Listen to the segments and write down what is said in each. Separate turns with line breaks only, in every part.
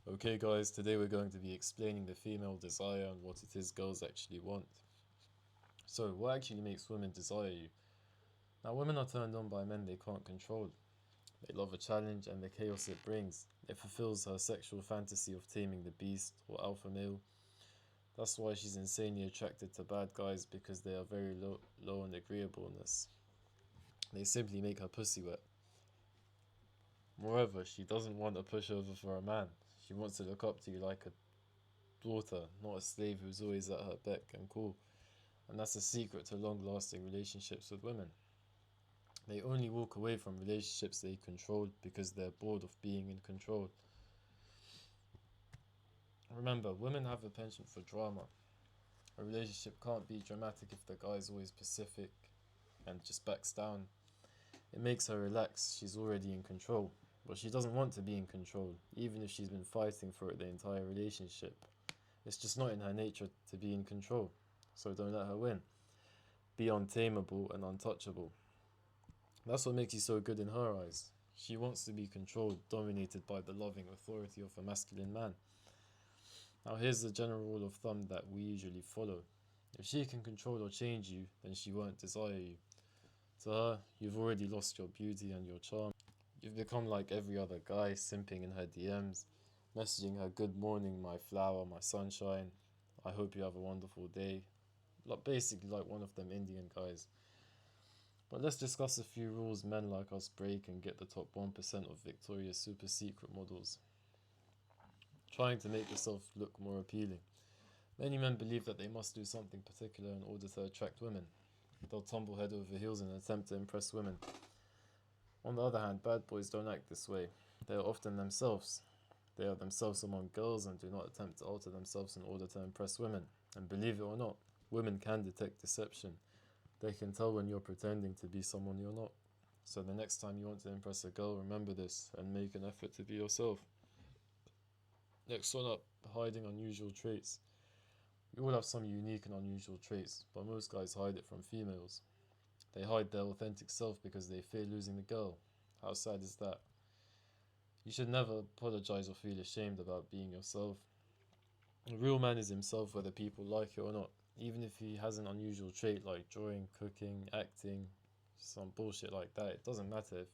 Okay guys, today we're going to be explaining the female desire and what it is girls actually want. So, what actually makes women desire you? Now, women are turned on by men they can't control. They love a challenge and the chaos it brings. It fulfills her sexual fantasy of taming the beast or alpha male. That's why she's insanely attracted to bad guys, because they are very low on agreeableness. They simply make her pussy wet. Moreover, she doesn't want a pushover for a man. She wants to look up to you like a daughter, not a slave who's always at her beck and call. And that's a secret to long lasting relationships with women. They only walk away from relationships they control because they're bored of being in control. Remember, women have a penchant for drama. A relationship can't be dramatic if the guy is always pacific and just backs down. It makes her relax, she's already in control. But she doesn't want to be in control, even if she's been fighting for it the entire relationship. It's just not in her nature to be in control, so don't let her win. Be untamable and untouchable. That's what makes you so good in her eyes. She wants to be controlled, dominated by the loving authority of a masculine man. Now, here's the general rule of thumb that we usually follow. If she can control or change you, then she won't desire you. To her, you've already lost your beauty and your charm. You've become like every other guy, simping in her DMs, messaging her good morning, my flower, my sunshine, I hope you have a wonderful day. Basically like one of them Indian guys. But let's discuss a few rules men like us break and get the top 1% of Victoria's super secret models. Trying to make yourself look more appealing. Many men believe that they must do something particular in order to attract women. They'll tumble head over heels in an attempt to impress women. On the other hand, bad boys don't act this way. They are often themselves. They are themselves among girls and do not attempt to alter themselves in order to impress women. And believe it or not, women can detect deception. They can tell when you're pretending to be someone you're not. So the next time you want to impress a girl, remember this and make an effort to be yourself. Next one up, hiding unusual traits. We all have some unique and unusual traits, but most guys hide it from females. They hide their authentic self because they fear losing the girl. How sad is that? You should never apologize or feel ashamed about being yourself. A real man is himself whether people like it or not, even if he has an unusual trait like drawing, cooking, acting, some bullshit like that. It doesn't matter if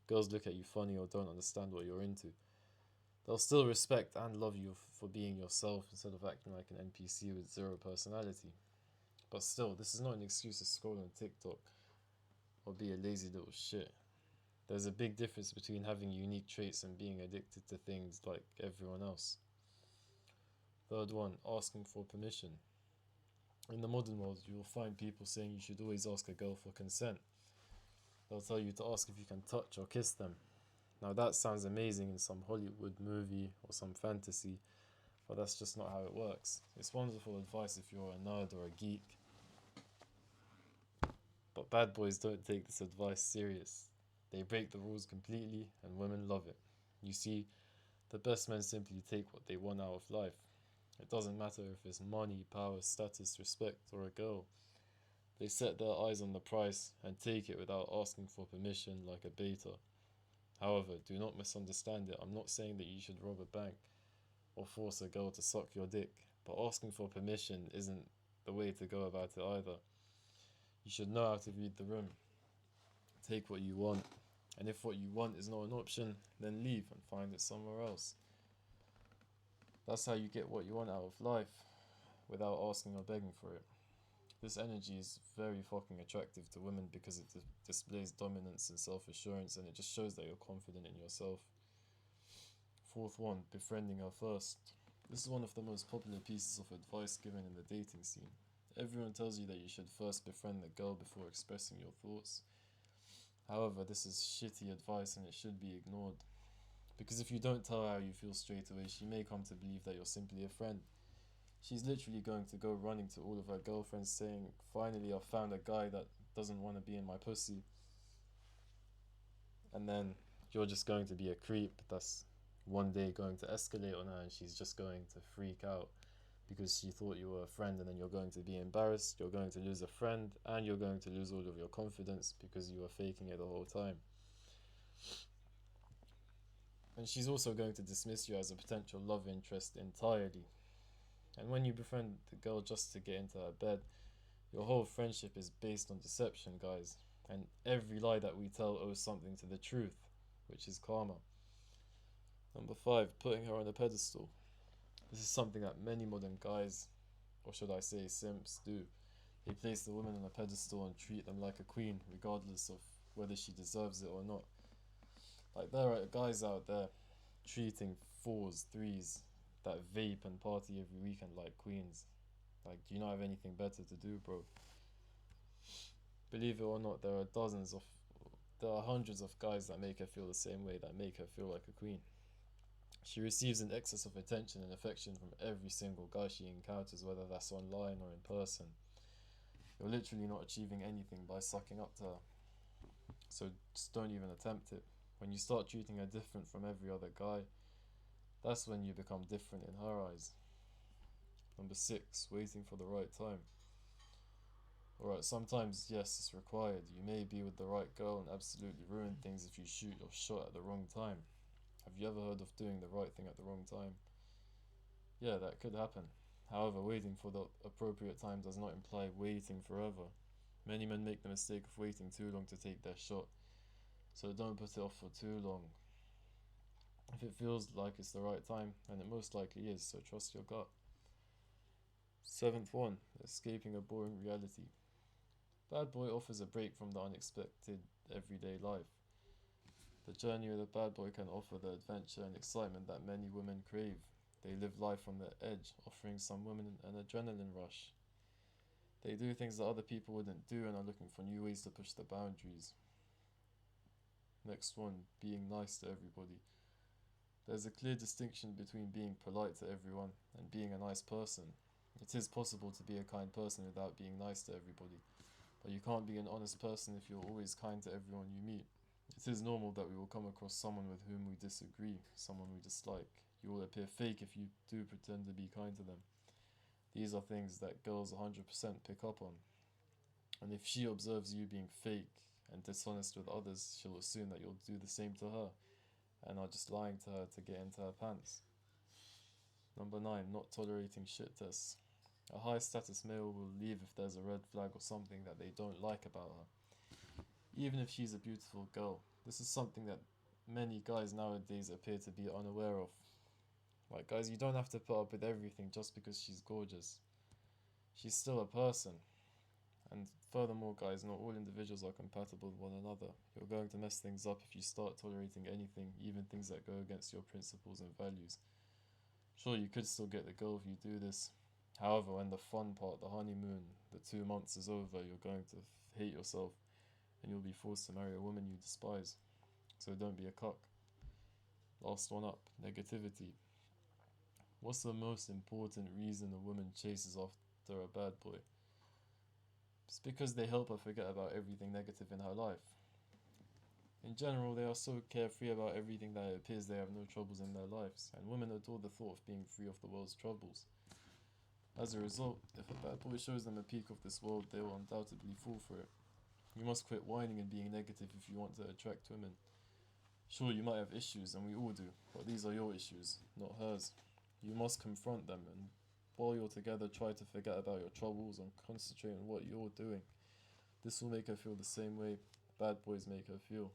girls look at you funny or don't understand what you're into. They'll still respect and love you for being yourself instead of acting like an NPC with zero personality. But still, this is not an excuse to scroll on TikTok or be a lazy little shit. There's a big difference between having unique traits and being addicted to things like everyone else. Third one, asking for permission. In the modern world, you will find people saying you should always ask a girl for consent. They'll tell you to ask if you can touch or kiss them. Now that sounds amazing in some Hollywood movie or some fantasy, but that's just not how it works. It's wonderful advice if you're a nerd or a geek, but bad boys don't take this advice serious. They break the rules completely and women love it. You see, the best men simply take what they want out of life. It doesn't matter if it's money, power, status, respect, or a girl. They set their eyes on the price and take it without asking for permission like a beta. However, do not misunderstand it. I'm not saying that you should rob a bank or force a girl to suck your dick, but asking for permission isn't the way to go about it either. You should know how to read the room. Take what you want, and if what you want is not an option, then leave and find it somewhere else. That's how you get what you want out of life without asking or begging for it. This energy is very fucking attractive to women because it displays dominance and self assurance, and it just shows that you're confident in yourself. Fourth one, befriending her first. This is one of the most popular pieces of advice given in the dating scene. Everyone tells you that you should first befriend the girl before expressing your thoughts. However, this is shitty advice and it should be ignored. Because if you don't tell her how you feel straight away, she may come to believe that you're simply a friend. She's literally going to go running to all of her girlfriends saying, finally I've found a guy that doesn't want to be in my pussy. And then you're just going to be a creep that's one day going to escalate on her, and she's just going to freak out because she thought you were a friend, and then you're going to be embarrassed, you're going to lose a friend, and you're going to lose all of your confidence because you were faking it the whole time. And she's also going to dismiss you as a potential love interest entirely. And when you befriend the girl just to get into her bed, your whole friendship is based on deception, guys. And every lie that we tell owes something to the truth, which is karma. Number 5, putting her on a pedestal. This is something that many modern guys, or should I say simps, do. They place the woman on a pedestal and treat them like a queen, regardless of whether she deserves it or not. Like, there are guys out there treating 4s, 3s that vape and party every weekend like queens. Like, do you not have anything better to do, bro? Believe it or not, there are hundreds of guys that make her feel the same way, that make her feel like a queen. She receives an excess of attention and affection from every single guy she encounters, whether that's online or in person. You're literally not achieving anything by sucking up to her, so just don't even attempt it. When you start treating her different from every other guy, that's when you become different in her eyes. Number 6, waiting for the right time. Alright, sometimes, yes, it's required. You may be with the right girl and absolutely ruin things if you shoot your shot at the wrong time. Have you ever heard of doing the right thing at the wrong time? Yeah, that could happen. However, waiting for the appropriate time does not imply waiting forever. Many men make the mistake of waiting too long to take their shot, so don't put it off for too long. If it feels like it's the right time, and it most likely is, so trust your gut. 7th one, escaping a boring reality. Bad Boy offers a break from the unexpected everyday life. The journey with a bad boy can offer the adventure and excitement that many women crave. They live life on the edge, offering some women an adrenaline rush. They do things that other people wouldn't do and are looking for new ways to push the boundaries. Next one, being nice to everybody. There's a clear distinction between being polite to everyone and being a nice person. It is possible to be a kind person without being nice to everybody, but you can't be an honest person if you're always kind to everyone you meet. It is normal that we will come across someone with whom we disagree, someone we dislike. You will appear fake if you do pretend to be kind to them. These are things that girls 100% pick up on. And if she observes you being fake and dishonest with others, she'll assume that you'll do the same to her and are just lying to her to get into her pants. Number 9, not tolerating shit tests. A high status male will leave if there's a red flag or something that they don't like about her, even if she's a beautiful girl. This is something that many guys nowadays appear to be unaware of. Like, guys, you don't have to put up with everything just because she's gorgeous. She's still a person. And furthermore, guys, not all individuals are compatible with one another. You're going to mess things up if you start tolerating anything, even things that go against your principles and values. Sure, you could still get the girl if you do this. However, when the fun part, the honeymoon, the 2 months is over, you're going to hate yourself and you'll be forced to marry a woman you despise. So don't be a cuck. Last one up, negativity. What's the most important reason a woman chases after a bad boy? It's because they help her forget about everything negative in her life. In general, they are so carefree about everything that it appears they have no troubles in their lives, and women adore the thought of being free of the world's troubles. As a result, if a bad boy shows them a peek of this world, they will undoubtedly fall for it. You must quit whining and being negative if you want to attract women. Sure, you might have issues, and we all do, but these are your issues, not hers. You must confront them, and while you're together, try to forget about your troubles and concentrate on what you're doing. This will make her feel the same way bad boys make her feel.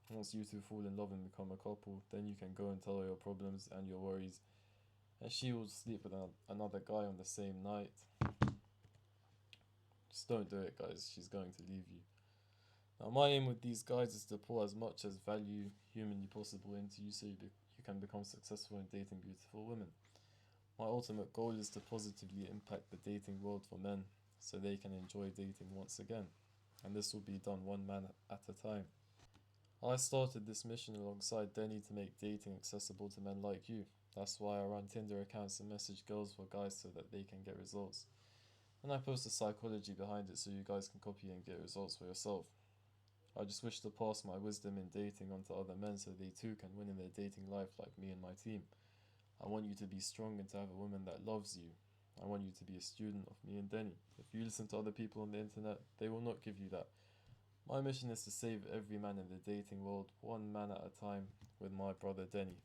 Once you two fall in love and become a couple, then you can go and tell her your problems and your worries, and she will sleep with another guy on the same night. Just don't do it, guys. She's going to leave you. Now, my aim with these guides is to pour as much as value humanly possible into you so you can become successful in dating beautiful women. My ultimate goal is to positively impact the dating world for men so they can enjoy dating once again, and this will be done one man at a time. I started this mission alongside Denny to make dating accessible to men like you. That's why I run Tinder accounts and message girls for guys so that they can get results. And I post the psychology behind it so you guys can copy and get results for yourself. I just wish to pass my wisdom in dating onto other men so they too can win in their dating life like me and my team. I want you to be strong and to have a woman that loves you. I want you to be a student of me and Denny. If you listen to other people on the internet, they will not give you that. My mission is to save every man in the dating world, one man at a time, with my brother Denny.